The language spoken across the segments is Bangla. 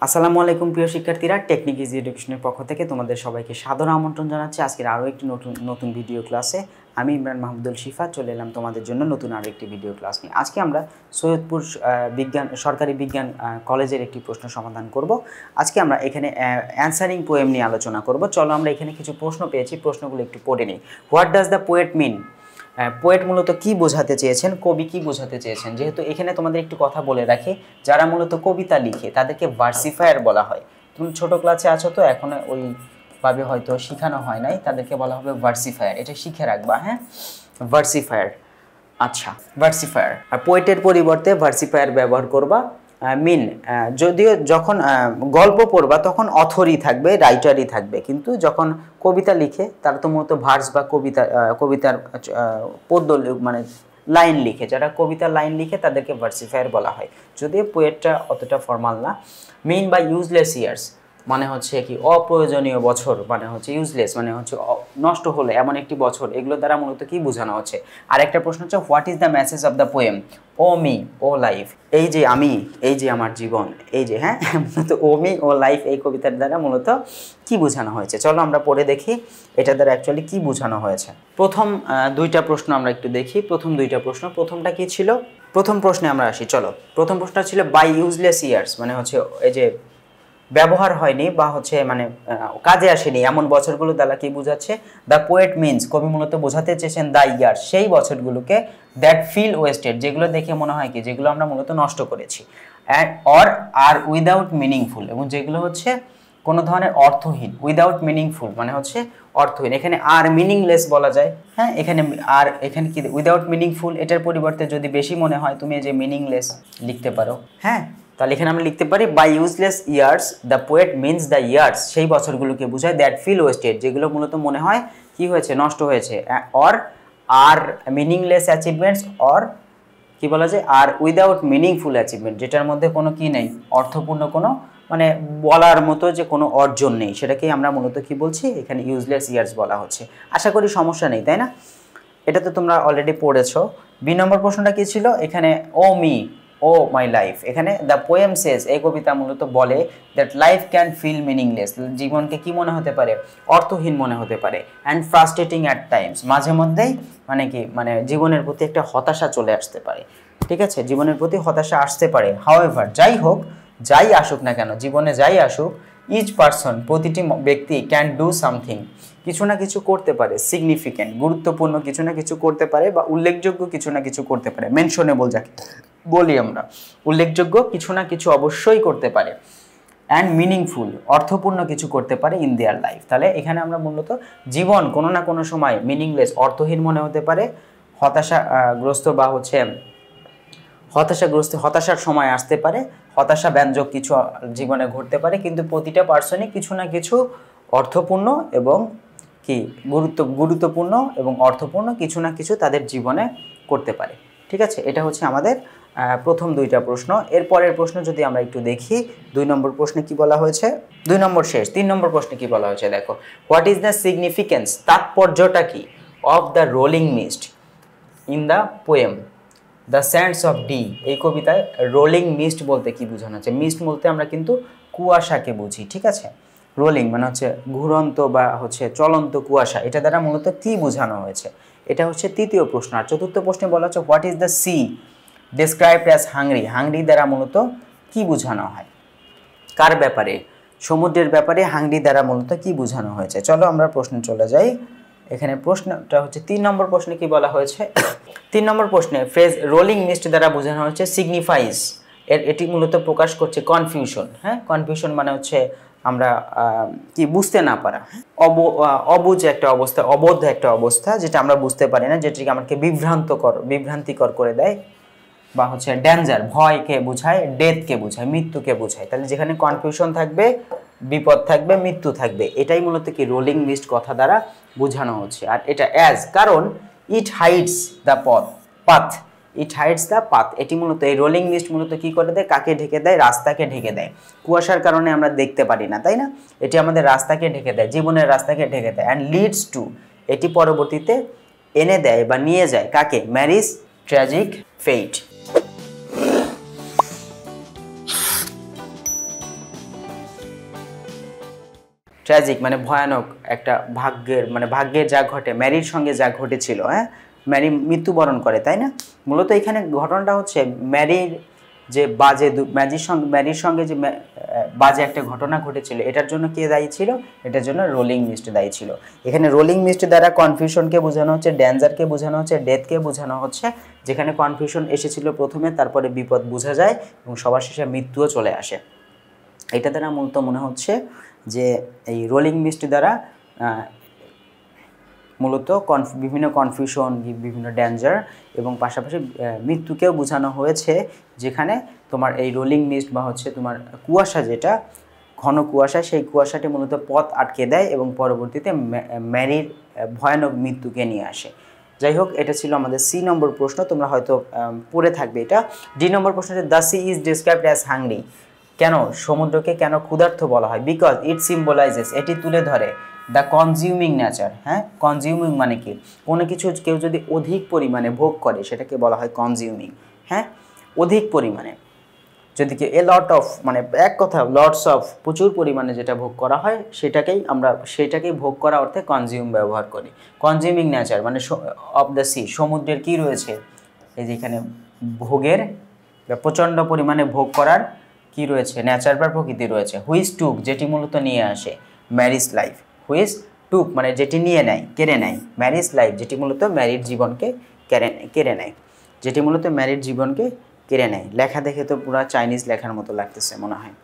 আসসালামু আলাইকুম প্রিয় শিক্ষার্থীরা, টেকনিক ইজি এডুকেশনের পক্ষ থেকে তোমাদের সবাইকে সাদর আমন্ত্রণ জানাচ্ছি আজকের আরও একটি নতুন ভিডিও ক্লাসে। আমি ইমরান মাহমুদুল শিফা চলে এলাম তোমাদের জন্য নতুন আরও একটি ভিডিও ক্লাস নিয়ে। আজকে আমরা সৈয়দপুর সরকারি বিজ্ঞান কলেজের একটি প্রশ্ন সমাধান করব। আজকে আমরা এখানে অ্যান্সারিং পোয়েম নিয়ে আলোচনা করব। চলো আমরা এখানে কিছু প্রশ্ন পেয়েছি, প্রশ্নগুলো একটু পড়ে নিই। What does the poet mean? Poet মূলত কি বোঝাতে চেয়েছেন, কবি কি বোঝাতে চেয়েছেন? যেহেতু এখানে তোমাদের একটু কথা বলে রাখি, যারা মূলত কবিতা লিখে তাদেরকে ভার্সিফায়ার বলা হয়। তুমি ছোট ক্লাসে আছো তো এখন ওইভাবে হয়তো শেখানো হয় নাই, তাদেরকে বলা হবে ভার্সিফায়ার। এটা শিখে রাখবা, হ্যাঁ, ভার্সিফায়ার। আচ্ছা, ভার্সিফায়ার। আর পোয়েটের পরিবর্তে ভার্সিফায়ার ব্যবহার করবা। মিন, যদিও যখন গল্প পড়বা তখন অথরই থাকবে, রাইটারই থাকবে, কিন্তু যখন কবিতা লিখে তারা তো মূলত ভার্স বা কবিতার পদ্য মানে লাইন লিখে, যারা কবিতার লাইন লিখে তাদেরকে ভার্সিফায়ার বলা হয়। যদিও পোয়েটটা অতটা ফর্মাল না। মিন বা ইউজলেস ইয়ার্স মানে হচ্ছে কি অপ্রয়োজনীয় বছর, মানে হচ্ছে ইউজলেস মানে হচ্ছে নষ্ট হলে এমন একটি বছর, এগুলো দ্বারা মূলত কি বোঝানো হচ্ছে। আর একটা প্রশ্ন হচ্ছে what is the message of the poem? O me O life, এই যে আমি, এই যে আমার জীবন, এই যে, হ্যাঁ, মূলত ও মি ও লাইফ এই কবিতার দ্বারা মূলত কি বোঝানো হয়েছে। চলো আমরা পড়ে দেখি এটা দ্বারা অ্যাকচুয়ালি কি বোঝানো হয়েছে। প্রথম দুইটা প্রশ্ন আমরা একটু দেখি। প্রথম দুইটা প্রশ্ন, প্রথমটা কি ছিল? প্রথম প্রশ্নে আমরা আসি। চলো, প্রথম প্রশ্নটা ছিল বাই ইউজলেস ইয়ার্স, মানে হচ্ছে এই যে ব্যবহার হয়নি বা হচ্ছে মানে কাজে আসেনি এমন বছরগুলো দ্বারা কি বোঝাচ্ছে? দ্য পোয়েট মিনস, কবি মূলত বোঝাতে চেয়েছেন দ্য ইয়ার, সেই বছরগুলোকে, দ্যাট ফিল ওয়েস্টেড, যেগুলো দেখে মনে হয় কি যেগুলো আমরা মূলত নষ্ট করেছি, অ্যান্ড অর আর উইদাউট মিনিংফুল, এবং যেগুলো হচ্ছে কোনো ধরনের অর্থহীন। উইদাউট মিনিংফুল মানে হচ্ছে অর্থহীন। এখানে আর মিনিংলেস বলা যায়, হ্যাঁ, এখানে কি উইদাউট মিনিংফুল, এটার পরিবর্তে যদি বেশি মনে হয় তুমি যে মিনিংলেস লিখতে পারো, হ্যাঁ। তাহলে এখানে আমরা লিখতে পারি by useless years the poet means the years, সেই বছরগুলোকে বোঝায়, দ্যাট ফিল ওয়েস্টেড, যেগুলো মূলত মনে হয় কি হয়েছে, নষ্ট হয়েছে, অর আর মিনিংলেস অ্যাচিভমেন্টস, অর কি বলা যায়, আর উইদাউট মিনিংফুল অ্যাচিভমেন্ট, যেটার মধ্যে কোনো কি নেই, অর্থপূর্ণ কোনো মানে বলার মতো যে কোনো অর্জন নেই, সেটাকেই আমরা মূলত কি বলছি এখানে ইউজলেস ইয়ার্স বলা হচ্ছে। আশা করি সমস্যা নেই, তাই না? এটা তো তোমরা অলরেডি পড়েছো। বি নম্বর প্রশ্নটা কি ছিল? এখানে O me O my life, এখানে দ্য পোয়েম সেজ, এই কবিতা মূলত বলে that life can feel meaningless, জীবনকে কি মনে হতে পারে, অর্থহীন মনে হতে পারে, অ্যান্ড ফ্রাস্ট্রেটিং অ্যাট টাইমস, মাঝে মধ্যেই মানে কি মানে জীবনের প্রতি একটা হতাশা চলে আসতে পারে, ঠিক আছে, জীবনের প্রতি হতাশা আসতে পারে। হাউএভার, যাই হোক, যাই আসুক না কেন, জীবনে যাই আসুক, ইচ পারসন, প্রতিটি ব্যক্তি, ক্যান ডু সামথিং, কিছু না কিছু করতে পারে, সিগনিফিক্যান্ট, গুরুত্বপূর্ণ কিছু না কিছু করতে পারে, বা উল্লেখযোগ্য কিছু না কিছু করতে পারে, মেনশনেবল যাকে বলি আমরা, উল্লেখযোগ্য কিছু না কিছু অবশ্যই করতে পারে, অ্যান্ড মিনিংফুল, অর্থপূর্ণ কিছু করতে পারে ইন দেয়ার লাইফ। তাহলে এখানে আমরা মূলত জীবন কোনো না কোনো সময় মিনিংলেস, অর্থহীন মনে হতে পারে, হতাশাগ্রস্ত বা হচ্ছে হতাশার সময় আসতে পারে, হতাশা ব্যঞ্জক কিছু জীবনে ঘটতে পারে, কিন্তু প্রতিটা পার্সনই কিছু না কিছু অর্থপূর্ণ এবং কি গুরুত্বপূর্ণ এবং অর্থপূর্ণ কিছু না কিছু তাদের জীবনে করতে পারে, ঠিক আছে। এটা হচ্ছে আমাদের প্রথম দুইটা প্রশ্ন। এরপরের প্রশ্ন যদি আমরা একটু দেখি, 2 নম্বর প্রশ্নে কি বলা হয়েছে, 2 নম্বর শেষ, 3 নম্বর প্রশ্নে কি বলা হয়েছে দেখো। হোয়াট ইজ দ্য সিগনিফিকেন্স, তাৎপর্যটা কি, of the rolling mist in the poem the sands of D, এই কবিতায় রোলিং মিস্ট বলতে কি বোঝানো হচ্ছে? মিস্ট বলতে আমরা কিন্তু কুয়াশাকে বুঝি, ঠিক আছে। রোলিং মানে হচ্ছে ঘুরন্ত বা হচ্ছে চলন্ত কুয়াশা, এটা দ্বারা মূলত কি বোঝানো হয়েছে? এটা হচ্ছে তৃতীয় প্রশ্ন। আর চতুর্থ প্রশ্নে বলা হচ্ছে what is the sea described as hungry, hungry দ্বারা মূলত কি বোঝানো হয়, কার ব্যাপারে, সমুদ্রের ব্যাপারে হাংরি দ্বারা মূলত কি বোঝানো হয়েছে। চলো আমরা প্রশ্নে চলে যাই। এখানে প্রশ্নটা হচ্ছে 3 নম্বর প্রশ্নে কি বলা হয়েছে? 3 নম্বর প্রশ্নে ফ্রেজ রোলিং মিস্ট দ্বারা বোঝানো হচ্ছে সিগনিফাইজ, এটি মূলত প্রকাশ করছে কনফিউশন, হ্যাঁ, কনফিউশন মানে হচ্ছে আমরা কি বুঝতে না পারা, অবুঝ একটা অবস্থা, অবোধ একটা অবস্থা, যেটা আমরা বুঝতে পারি না, যেটিকে আমাকে বিভ্রান্তিকর করে দেয়, বা হচ্ছে ডেঞ্জার, ভয়কে বোঝায়, ডেথকে বোঝায়, মৃত্যুকে বোঝায়। তাহলে যেখানে কনফিউশন থাকবে, বিপদ থাকবে, মৃত্যু থাকবে, এটাই মূলত কি রোলিং মিস্ট কথা দ্বারা বোঝানো হচ্ছে। আর এটা অ্যাজ, কারণ it hides the path, it hides the path, এটি মূলত এই রোলিং মিস্ট মূলত কি করে দেয়, কাকে ঢেকে দেয়, রাস্তাকে ঢেকে দেয়। কুয়াশার কারণে আমরা দেখতে পারি না, তাই না, এটি আমাদের রাস্তাকে ঢেকে দেয়, জীবনের রাস্তাকে ঢেকে দেয়। অ্যান্ড লিডস টু, এটি পরবর্তীতে এনে দেয় বা নিয়ে যায় কাকে, ম্যারিজ ট্র্যাজিক ফেইট। ট্র্যাজিক মানে ভয়ানক একটা ভাগ্যের যা ঘটে, ম্যারির সঙ্গে যা ঘটেছিল। হ্যাঁ, ম্যারি মৃত্যুবরণ করে, তাই না? মূলত এখানে ঘটনাটা হচ্ছে ম্যারির যে ম্যারির সঙ্গে যে বাজে একটা ঘটনা ঘটেছিল, এটার জন্য কে দায়ী ছিল? এটার জন্য রোলিং মিস্ট দায়ী ছিল। এখানে রোলিং মিস্ট দ্বারা কনফিউশনকে বোঝানো হচ্ছে, ডেঞ্জারকে বোঝানো হচ্ছে, ডেথকে বোঝানো হচ্ছে। যেখানে কনফিউশন এসেছিল প্রথমে, তারপরে বিপদ বোঝা যায় এবং সবার শেষে মৃত্যুও চলে আসে। এটা দ্বারা মূলত মনে হচ্ছে যে এই রোলিং মিস্ট দ্বারা মূলত বিভিন্ন কনফিউশন, বিভিন্ন ডেঞ্জার এবং পাশাপাশি মৃত্যুকেও বোঝানো হয়েছে। যেখানে তোমার এই রোলিং মিস্ট বা হচ্ছে তোমার কুয়াশা, যেটা ঘন কুয়াশা, সেই কুয়াশাটি মূলত পথ আটকে দেয় এবং পরবর্তীতে ম্যারির ভয়ানক মৃত্যুকে নিয়ে আসে। যাই হোক, এটা ছিল আমাদের সি নম্বর প্রশ্ন, তোমরা হয়তো পড়ে থাকবে এটা। ডি নম্বর প্রশ্নটি, the sea is described as hungry. কেন সমুদ্রকে কেন ক্ষুধার্ত বলা হয়? বিকজ ইট সিম্বলাইজেস, এটি তুলে ধরে দ্য কনজিউমিং নেচার। হ্যাঁ, কনজিউমিং মানে কি? কোনো কিছু কেউ যদি অধিক পরিমাণে ভোগ করে সেটাকে বলা হয় কনজিউমিং। হ্যাঁ, অধিক পরিমাণে যদি কেউ লট অফ মানে এক কথা লটস অফ প্রচুর পরিমাণে যেটা ভোগ করা হয় সেটাকেই ভোগ করা অর্থে কনজিউম ব্যবহার করি। কনজিউমিং নেচার মানে অফ দ্য সি, সমুদ্রের কি রয়েছে? এই যে এখানে ভোগের প্রচণ্ড পরিমাণে ভোগ করার কি রয়েছে? নেচার বা প্রকৃতি রয়েছে। হুইচ টুক, যেটি মূলত নিয়ে আসে ম্যারিজ লাইফ। হুইচ টুক মানে যেটি নিয়ে নেয়, কেড়ে নেয়। ম্যারিজ লাইফ যেটি মূলত ম্যারিড জীবনকে কেড়ে নেয়, যেটি মূলত ম্যারিড জীবনকে কেড়ে নেয়। লেখা দেখে তো পুরো চাইনিজ লেখার মতো লাগতেছে মনে হয়।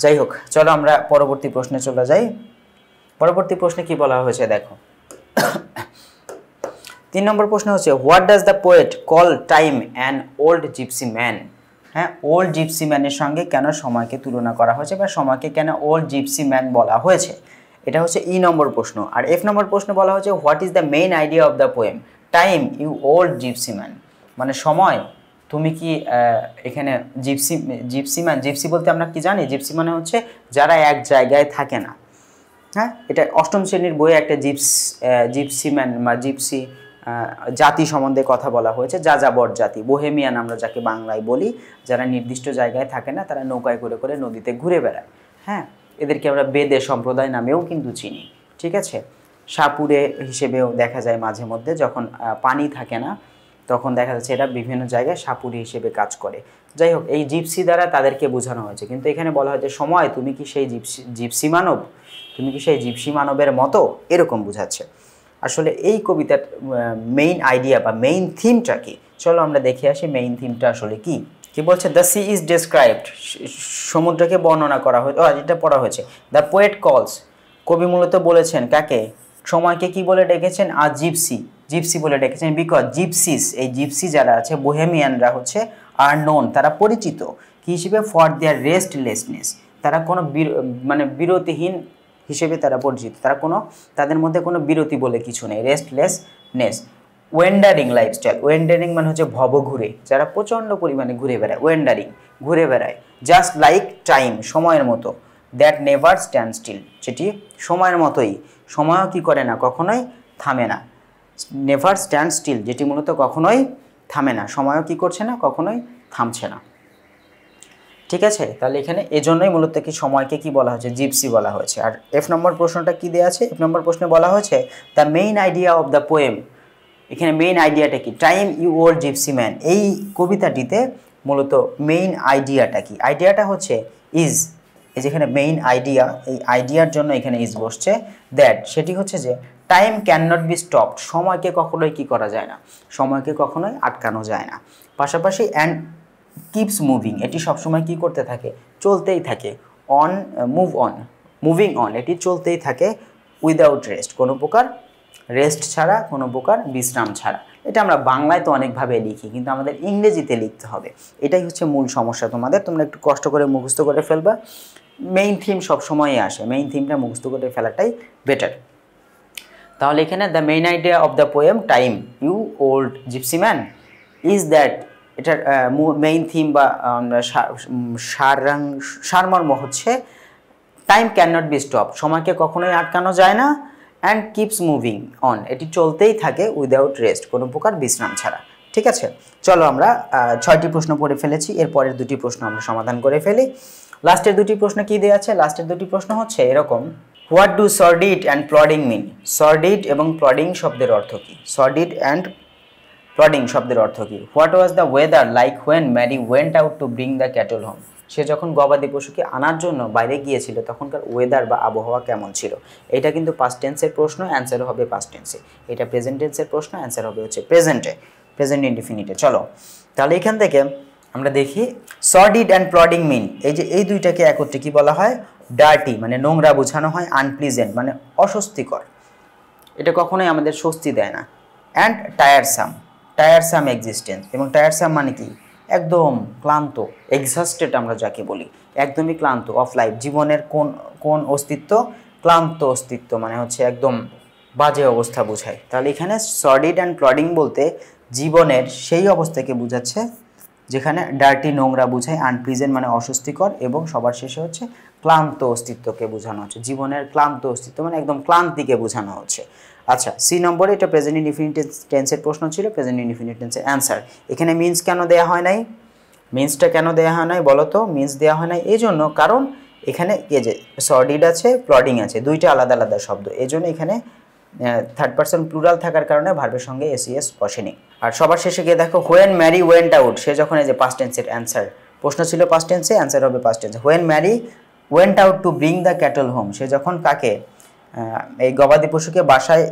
যাই হোক, চলো আমরা পরবর্তী প্রশ্নে চলে যাই। পরবর্তী প্রশ্নে কি বলা হয়েছে দেখো। 3 নম্বর প্রশ্ন হচ্ছে, what does the poet call time an old gypsy man. হ্যাঁ, ওল্ড জিপসি ম্যানের সঙ্গে কেন সময়কে তুলনা করা হয়েছে বা সময়কে কেন ওল্ড জিপসি ম্যান বলা হয়েছে? এটা হচ্ছে ই নম্বর প্রশ্ন। আর এফ নম্বর প্রশ্ন বলা হয়েছে, what is the main idea of the poem time you old gypsy man. মানে সময় তুমি কি এখানে জিপসি বলতে আমরা কি জানি? জিপসি মানে হচ্ছে যারা এক জায়গায় থাকে না। হ্যাঁ, এটা 8ম শ্রেণীর বইয়ে একটা জিপসি ম্যান বা জিপসি জাতি সম্বন্ধে কথা বলা হয়েছে। যাযাবর জাতি, বোহেমিয়ান আমরা যাকে বাংলায় বলি, যারা নির্দিষ্ট জায়গায় থাকে না, তারা নৌকায় করে করে নদীতে ঘুরে বেড়ায়। হ্যাঁ, এদেরকে আমরা বেদে সম্প্রদায় নামেও কিন্তু চিনি। ঠিক আছে, সাপুরে হিসেবেও দেখা যায় মাঝে মধ্যে, যখন পানি থাকে না তখন দেখা যাচ্ছে এরা বিভিন্ন জায়গায় সাপুরি হিসেবে কাজ করে। যাই হোক, এই জিপসি দ্বারা তাদেরকে বোঝানো হয়েছে। কিন্তু এখানে বলা হয় যে সময়, তুমি কি সেই জিপসি মানব, তুমি কি সেই জিপসি মানবের মতো, এরকম বোঝাচ্ছে। আসলে এই কবিতার মেইন আইডিয়া বা মেইন থিমটা কি? চলো আমরা দেখে আসি মেইন থিমটা আসলে কি। কি বলছে? দ্য সি ইজ ডেসক্রাইবড, সমুদ্রকে বর্ণনা করা হয়েছে। এটা পড়া হয়েছে। দ্য পোয়েট কলস, কবি মূলত বলেছেন কাকে? সময়কে কি বলে ডেকেছেন? আর জিপসি বলে ডেকেছেন। বিকজ জিপসিস, এই জিপসি যারা আছে, বোহেমিয়ানরা হচ্ছে আর নোন, তারা পরিচিত কি হিসেবে? ফর দেয়ার রেস্টলেসনেস, তারা কোনো বিরতিহীন হিসেবে তারা পরিচিত। তাদের মধ্যে কোনো বিরতি বলে কিছু নেই, রেস্টলেসনেস। ওয়েন্ডারিং লাইফস্টাইল, ওয়েন্ডারিং মানে হচ্ছে ভবঘুরে, যারা প্রচণ্ড পরিমাণে ঘুরে বেড়ায়, ওয়েন্ডারিং ঘুরে বেড়ায়। জাস্ট লাইক টাইম, সময়ের মতো। দ্যাট নেভার স্ট্যান্ড স্টিল, যেটি সময়ের মতোই, সময়ও কি করে না, কখনোই থামে না। নেভার স্ট্যান্ড স্টিল, যেটি মূলত কখনোই থামে না, সময়ও কি করছে না, কখনোই থামছে না। ঠিক আছে, তাহলে এখানে এজন্যই মূলত কি সময়কে কি বলা হয়েছে? জিপসি বলা হয়েছে। আর এফ নম্বর প্রশ্নটা কি দেওয়া আছে? এফ নম্বর প্রশ্নে বলা হয়েছে the main idea of the poem. এখানে মেইন আইডিয়াটা কি? Time you old gypsy man. এই কবিতাটিতে মূলত মেইন আইডিয়াটা কি? আইডিয়াটা হচ্ছে ইজ, এই যেখানে মেইন আইডিয়া, এই আইডিয়ার জন্য এখানে ইজ বসছে। দ্যাট, সেটি হচ্ছে যে time can not be stopped, সময়কে কখনোই কি করা যায় না, সময়কে কখনোই আটকানো যায় না। পাশাপাশি অ্যান্ড কিপস মুভিং, এটি সবসময় কি করতে থাকে? চলতেই থাকে। মুভিং অন, এটি চলতেই থাকে। উইদাউট রেস্ট, কোনো প্রকার রেস্ট ছাড়া, কোনো প্রকার বিশ্রাম ছাড়া। এটা আমরা বাংলায় তো অনেকভাবে লিখি, কিন্তু আমাদের ইংরেজিতে লিখতে হবে। এটাই হচ্ছে মূল সমস্যা তোমাদের। তোমরা একটু কষ্ট করে মুখস্থ করে ফেলবা। মেইন থিম সবসময়ই আসে, মেইন থিমটা মুখস্থ করে ফেলাটাই বেটার। তাহলে এখানে the main idea of the poem time you old gypsy man is that, এটার মেইন থিম বা সারমর্ম হচ্ছে time can not be stop, সময়কে কখনোই আটকানো যায় না। অ্যান্ড কিপস মুভিং অন, এটি চলতেই থাকে উইদাউট রেস্ট, কোনো প্রকার বিশ্রাম ছাড়া। ঠিক আছে, চলো আমরা 6টি প্রশ্ন পড়ে ফেলেছি, এরপরের 2টি প্রশ্ন আমরা সমাধান করে ফেলি। লাস্টের দুটি প্রশ্ন কি দেওয়া আছে? লাস্টের দুটি প্রশ্ন হচ্ছে এরকম, what do sordid and plodding mean? Sordid এবং প্লডিং শব্দের অর্থ কি? সর্ডিড অ্যান্ড প্লডিং শব্দের অর্থ কি? What was the weather like when Mary went out to bring the cattle home? সে যখন গবাদি পশুকে আনার জন্য বাইরে গিয়েছিল তখনকার ওয়েদার বা আবহাওয়া কেমন ছিল? এটা কিন্তু পাস্ট টেন্সের প্রশ্ন, অ্যান্সার হবে পাস্ট টেন্সে। এটা প্রেজেন্ট টেন্সের প্রশ্ন, অ্যান্সার হবে হচ্ছে প্রেজেন্টে, প্রেজেন্ট ইনডিফিনিটে। চলো তাহলে এখান থেকে আমরা দেখি সর্ডিড অ্যান্ড প্লডিং মিন, এই যে এই দুইটাকে একত্রে কি বলা হয়? ডার্টি মানে নোংরা বোঝানো হয়, আনপ্লিজেন্ট মানে অস্বস্তিকর, এটা কখনোই আমাদের স্বস্তি দেয় না। অ্যান্ড টায়ারসাম, টায়ারসাম এক্সিস্টেন্স, এবং টায়ারসাম মানে কি? একদম ক্লান্ত, এক্সস্টেড আমরা যাকে বলি, একদমই ক্লান্ত। অফ লাইফ, জীবনের কোন অস্তিত্ব? ক্লান্ত অস্তিত্ব, মানে হচ্ছে একদম বাজে অবস্থা বোঝায়। তাহলে এখানে সর্ডিড অ্যান্ড প্লডিং বলতে জীবনের সেই অবস্থাকে বোঝাচ্ছে যেখানে ডার্টি নোংরা বোঝায়, আনপ্লিজেন্ট মানে অস্বস্তিকর, এবং সবার শেষে হচ্ছে ক্লান্ত অস্তিত্বকে বোঝানো হচ্ছে। জীবনের ক্লান্ত অস্তিত্ব মানে একদম ক্লান্তিকে বোঝানো হচ্ছে। আচ্ছা, সি নম্বরে এটা প্রেজেন্ট ইনডিফিনিট টেন্সের প্রশ্ন ছিল, প্রেজেন্ট ইনডিফিনিট টেন্সের অ্যান্সার। এখানে মিন্স কেন দেওয়া হয় নাই? মিন্সটা কেন দেওয়া হয় নাই বলো তো? মিন্স দেওয়া হয় নাই এই জন্য, কারণ এখানে এই যে সর্ডিড আছে, প্লডিং আছে, দুইটা আলাদা আলাদা শব্দ, এই জন্য এখানে থার্ড পারসন প্লুরাল থাকার কারণে ভার্বের সঙ্গে এসইএস বসেনি। আর সবার শেষে গিয়ে দেখো হোয়েন ম্যারি ওয়েন্ট আউট, সে যখন, এই যে পাস্ট টেন্সের অ্যান্সার, প্রশ্ন ছিল পাস্ট টেন্সে, অ্যান্সার হবে পাস্ট টেন্সে। When Mary went out to bring the cattle home, সে যখন কাকে? এই গবাদি পশুকে বাসায়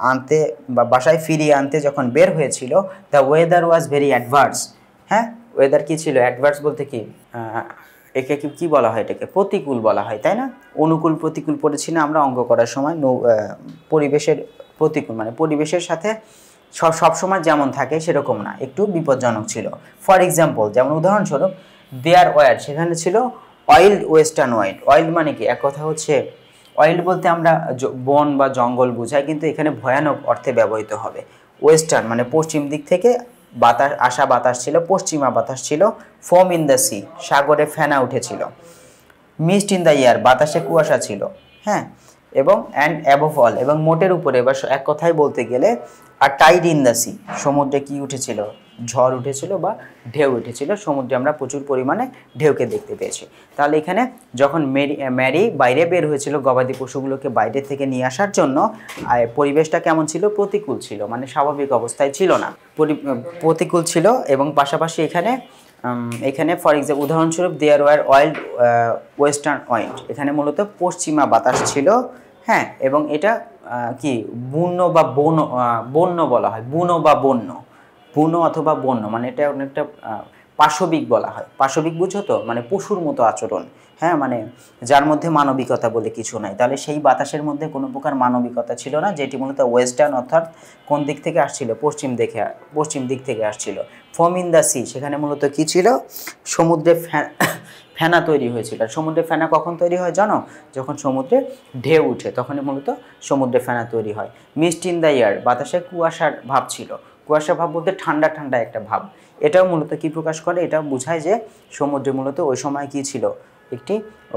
আনতে বা বাসায় ফিরিয়ে আনতে যখন বের হয়েছিল, the weather was very adverse. হ্যাঁ, ওয়েদার কি ছিল? অ্যাডভার্স বলতে কি? একে কি বলা হয়? এটাকে প্রতিকূল বলা হয়, তাই না? অনুকূল প্রতিকূল পড়েছি না আমরা অঙ্ক করার সময়? পরিবেশের প্রতিকূল মানে পরিবেশের সাথে সবসময় যেমন থাকে সেরকম না, একটু বিপজ্জনক ছিল। ফর এক্সাম্পল, যেমন উদাহরণস্বরূপ, দেয়ার ওয়ার, সেখানে ছিল ওয়াইল্ড ওয়েস্টার্ন ওয়াইল্ড। ওয়াইল্ড মানে কি? এক কথা হচ্ছে ওয়াইল্ড বলতে আমরা বন বা জঙ্গল বোঝাই, কিন্তু এখানে ভয়ানক অর্থে ব্যবহৃত হবে। ওয়েস্টার্ন মানে পশ্চিম দিক থেকে বাতাস ছিল, পশ্চিমা বাতাস ছিল। ফোম ইন দ্য সি, সাগরে ফেনা উঠেছিল। মিস্ট ইন দ্য ইয়ার, বাতাসে কুয়াশা ছিল। হ্যাঁ, এবং অ্যান্ড অ্যাবভ অল, এবং মোটের উপরে, এবার এক কথায় বলতে গেলে, আর টাইড ইন দ্য সি, সমুদ্রে কি উঠেছিল? ঝড় উঠেছিল বা ঢেউ উঠেছিল। সমুদ্রে আমরা প্রচুর পরিমাণে ঢেউকে দেখতে পেয়েছি। তাহলে এখানে যখন ম্যারি বাইরে বের হয়েছিল গবাদি পশুগুলোকে বাইরে থেকে নিয়ে আসার জন্য, পরিবেশটা কেমন ছিল? প্রতিকূল ছিল, মানে স্বাভাবিক অবস্থায় ছিল না, প্রতিকূল ছিল। এবং পাশাপাশি এখানে ফর এক্সাম্পল উদাহরণস্বরূপ, there were wild western wind, এখানে মূলত পশ্চিমা বাতাস ছিল। হ্যাঁ, এবং এটা কি বুনো বা বন্য বলা হয়, বুনো বা বন্য, বুনো অথবা বন্য মানে এটা অনেকটা পাশবিক বলা হয়। পাশবিক বুঝো তো? মানে পশুর মতো আচরণ। হ্যাঁ, মানে যার মধ্যে মানবিকতা বলে কিছু নাই। তাহলে সেই বাতাসের মধ্যে কোনো প্রকার মানবিকতা ছিল না, যেটি মূলত ওয়েস্টার্ন অর্থাৎ কোন দিক থেকে আসছিল? পশ্চিম দিক থেকে আসছিল। ফোম ইন দ্য সি, সেখানে মূলত কি ছিল? সমুদ্রে ফেনা তৈরি হয়েছিল। আর সমুদ্রে ফেনা কখন তৈরি হয় জানো? যখন সমুদ্রে ঢেউ উঠে তখনই মূলত সমুদ্রে ফেনা তৈরি হয়। মিস্ট ইন দ্য এয়ার, বাতাসে কুয়াশার ভাব ছিল। কুয়াশা ভাব বলতে ঠান্ডা ঠান্ডা একটা ভাব। এটাও মূলত কি প্রকাশ করে? এটা বোঝায় যে সমুদ্রে মূলত ওই সময় কি ছিল?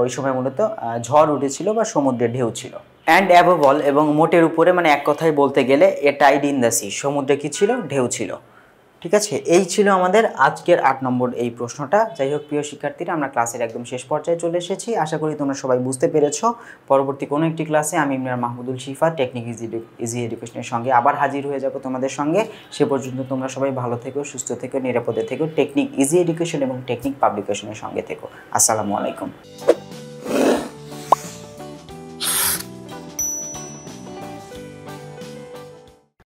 ওই সময় মূলত ঝড় উঠেছিল বা সমুদ্রে ঢেউ ছিল। অ্যান্ড অ্যাবভ অল, এবং মোটের উপরে, মানে এক কথায় বলতে গেলে, এ টাইড ইন দ্য সি, সমুদ্রে কি ছিল? ঢেউ ছিল। ঠিক আছে, এই ছিল আমাদের আজকের 8 নম্বর এই প্রশ্নটা। যাই হোক প্রিয় শিক্ষার্থীরা, আমরা ক্লাসের একদম শেষ পর্যায়ে চলে এসেছি। আশা করি তোমরা সবাই বুঝতে পেরেছো। পরবর্তী কোনো একটি ক্লাসে আমি ইমরান মাহমুদুল শিফা টেকনিক ইজি এডুকেশনের সঙ্গে আবার হাজির হয়ে যাব তোমাদের সঙ্গে। সে পর্যন্ত তোমরা সবাই ভালো থেকো, সুস্থ থেকো, নিরাপদে থেকো। টেকনিক ইজি এডুকেশন এবং টেকনিক পাবলিকেশনের সঙ্গে থেকো। আসসালামু আলাইকুম।